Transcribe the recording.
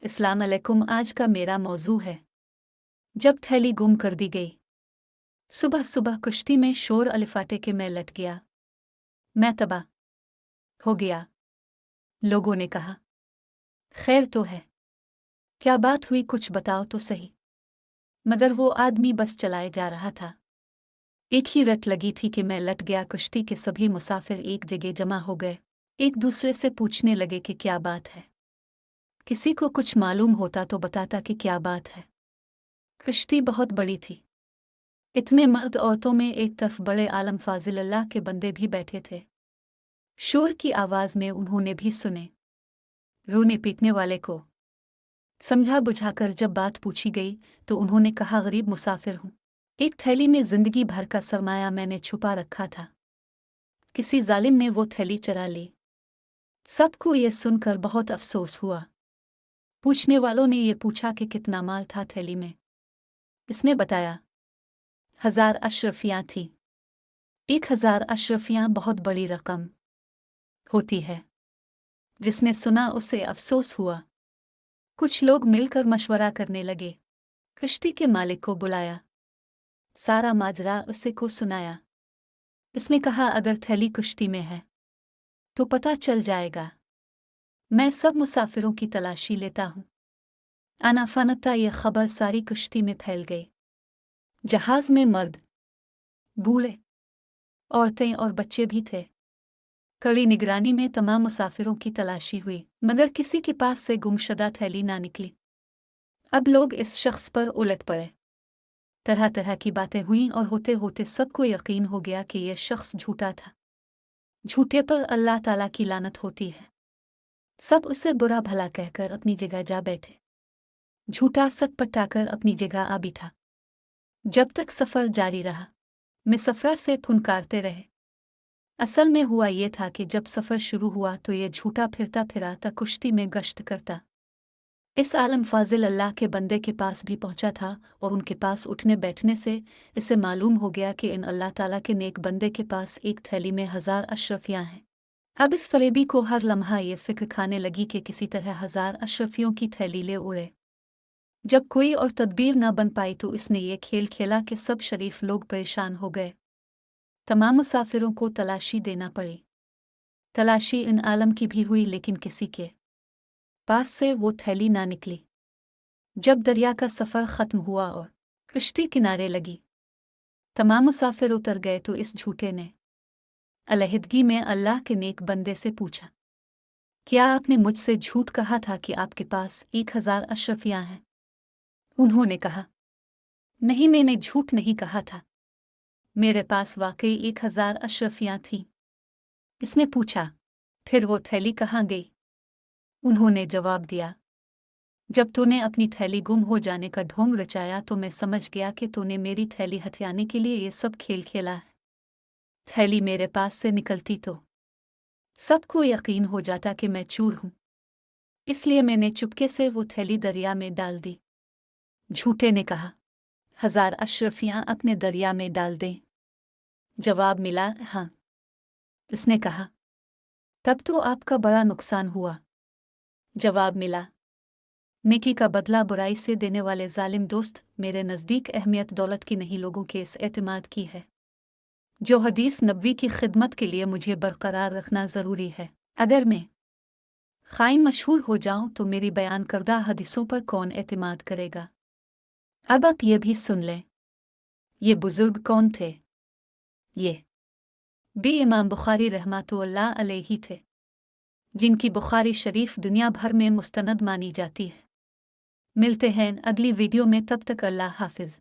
अस्सलाम अलैकुम। आज का मेरा मौजू है जब थैली गुम कर दी गई। सुबह सुबह कुश्ती में शोर अलिफाटे के मैं लट गया। मैं तबाह हो गया। लोगों ने कहा, खैर तो है, क्या बात हुई, कुछ बताओ तो सही। मगर वो आदमी बस चलाए जा रहा था। एक ही रट लगी थी कि मैं लट गया। कुश्ती के सभी मुसाफिर एक जगह जमा हो गए। एक दूसरे से पूछने लगे कि क्या बात है। किसी को कुछ मालूम होता तो बताता कि क्या बात है। कुश्ती बहुत बड़ी थी। इतने मर्द औरतों में एक तरफ बड़े आलम फाजिल अल्लाह के बंदे भी बैठे थे। शोर की आवाज़ में उन्होंने भी सुने। रोने पीटने वाले को समझा बुझाकर जब बात पूछी गई तो उन्होंने कहा, गरीब मुसाफिर हूँ। एक थैली में जिंदगी भर का सरमाया मैंने छुपा रखा था। किसी जालिम ने वो थैली चुरा ली। सबको ये सुनकर बहुत अफसोस हुआ। पूछने वालों ने ये पूछा कि कितना माल था थैली में। इसने बताया, 1000 अशरफियाँ थी। 1000 अशरफियाँ बहुत बड़ी रकम होती है। जिसने सुना उसे अफसोस हुआ। कुछ लोग मिलकर मशवरा करने लगे। कश्ती के मालिक को बुलाया, सारा माजरा उसे को सुनाया। उसने कहा, अगर थैली कुश्ती में है तो पता चल जाएगा। मैं सब मुसाफिरों की तलाशी लेता हूँ। अनाफानता ये खबर सारी कुश्ती में फैल गई। जहाज में मर्द, बूढ़े, औरतें और बच्चे भी थे। कड़ी निगरानी में तमाम मुसाफिरों की तलाशी हुई, मगर किसी के पास से गुमशुदा थैली ना निकली। अब लोग इस शख्स पर उलट पड़े। तरह तरह की बातें हुईं और होते होते सबको यकीन हो गया कि यह शख्स झूठा था। झूठे पर अल्लाह ताला की लानत होती है। सब उसे बुरा भला कहकर अपनी जगह जा बैठे। झूठा सच पटाकर अपनी जगह आ बैठा। जब तक सफ़र जारी रहा, मुसाफिर से फुनकारते रहे। असल में हुआ ये था कि जब सफ़र शुरू हुआ तो ये झूठा फिरता फिराता कुश्ती में गश्त करता इस आलम फाजिल अल्लाह के बंदे के पास भी पहुंचा था, और उनके पास उठने बैठने से इसे मालूम हो गया कि इन अल्लाह ताला के नेक बंदे के पास एक थैली में 1000 अशरफियाँ हैं। अब इस फरेबी को हर लम्हा ये फिक्र खाने लगी कि किसी तरह 1000 अशरफियों की थैली ले उड़े। जब कोई और तदबीर न बन पाई तो इसने ये खेल खेला कि सब शरीफ लोग परेशान हो गए। तमाम मुसाफिरों को तलाशी देना पड़ी। तलाशी इन आलम की भी हुई, लेकिन किसी के पास से वो थैली ना निकली। जब दरिया का सफ़र ख़त्म हुआ और कश्ती किनारे लगी, तमाम मुसाफिर उतर गए तो इस झूठे ने अलहदगी में अल्लाह के नेक बंदे से पूछा, क्या आपने मुझसे झूठ कहा था कि आपके पास 1000 अशरफियाँ हैं? उन्होंने कहा, नहीं, मैंने झूठ नहीं कहा था। मेरे पास वाकई 1000 अशरफियाँ थीं। इसने पूछा, फिर वो थैली कहाँ गई? उन्होंने जवाब दिया, जब तूने अपनी थैली गुम हो जाने का ढोंग रचाया तो मैं समझ गया कि तूने मेरी थैली हथियाने के लिए ये सब खेल खेला है। थैली मेरे पास से निकलती तो सबको यकीन हो जाता कि मैं चूर हूं, इसलिए मैंने चुपके से वो थैली दरिया में डाल दी। झूठे ने कहा, 1000 अशरफियाँ अपने दरिया में डाल दें? जवाब मिला, हाँ। उसने कहा, तब तो आपका बड़ा नुकसान हुआ। जवाब मिला, नेकी का बदला बुराई से देने वाले जालिम दोस्त, मेरे नज़दीक अहमियत दौलत की नहीं, लोगों के इस एतमाद की है जो हदीस नबवी की खिदमत के लिए मुझे बरकरार रखना ज़रूरी है। अगर मैं ख़ाइन मशहूर हो जाऊं तो मेरी बयान करदा हदीसों पर कौन एतमाद करेगा? अब आप ये भी सुन लें, ये बुज़ुर्ग कौन थे? ये भी इमाम बुखारी रहमतुल्लाह अलैहि थे, जिनकी बुखारी शरीफ दुनिया भर में मुस्तनद मानी जाती है। मिलते हैं अगली वीडियो में, तब तक अल्लाह हाफिज़।